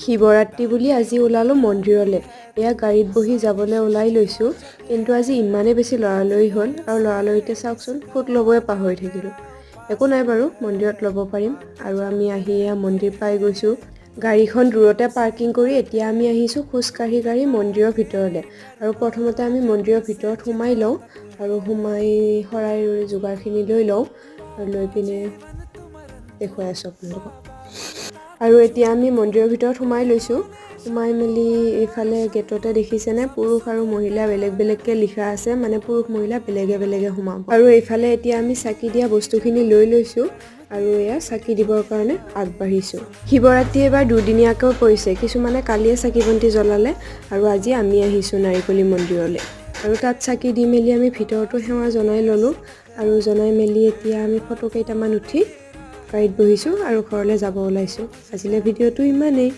শিৱৰাত্ৰি বুলি আজি ওলালোঁ মন্দিৰলৈ। এয়া গাড়ীত বহি যাবলৈ ওলাই লৈছোঁ, কিন্তু আজি ইমানেই বেছি লৰালৰি হ'ল আৰু লৰালৰিতে চাওকচোন ফুট ল'বই পাহৰি থাকিলোঁ। একো নাই বাৰু, মন্দিৰত ল'ব পাৰিম। আৰু আমি আহি এয়া মন্দিৰ পাই গৈছোঁ। গাড়ীখন দূৰতে পাৰ্কিং কৰি এতিয়া আমি আহিছোঁ খোজকাঢ়ি মন্দিৰৰ ভিতৰলৈ। আৰু প্ৰথমতে আমি মন্দিৰৰ ভিতৰত সোমাই লওঁ আৰু সোমাই শৰাই যোগাৰখিনি লৈ লওঁ আৰু লৈ পিনে দেখুৱাই আছোঁ আপোনালোকক। আৰু এতিয়া আমি মন্দিৰৰ ভিতৰত সোমাই লৈছোঁ। সোমাই মেলি এইফালে গেটতে দেখিছেনে পুৰুষ আৰু মহিলা বেলেগ বেলেগকৈ লিখা আছে, মানে পুৰুষ মহিলা বেলেগে বেলেগে সোমাব। আৰু এইফালে এতিয়া আমি চাকি দিয়া বস্তুখিনি লৈ লৈছোঁ আৰু এয়া চাকি দিবৰ কাৰণে আগবাঢ়িছোঁ। শিৱৰাত্ৰি এবাৰ দুদিনীয়াকৈ পৰিছে, কিছুমানে কালিয়ে চাকি বন্তি জ্বলালে আৰু আজি আমি আহিছোঁ নাৰিকলী মন্দিৰলৈ। আৰু তাত চাকি দি মেলি আমি ভিতৰতো সেৱা জনাই ল'লোঁ আৰু জনাই মেলি এতিয়া আমি ফটো কেইটামান উঠি গাড়ীত বহিছোঁ আৰু ঘৰলৈ যাব ওলাইছোঁ। আজিলৈ ভিডিঅ'টো ইমানেই।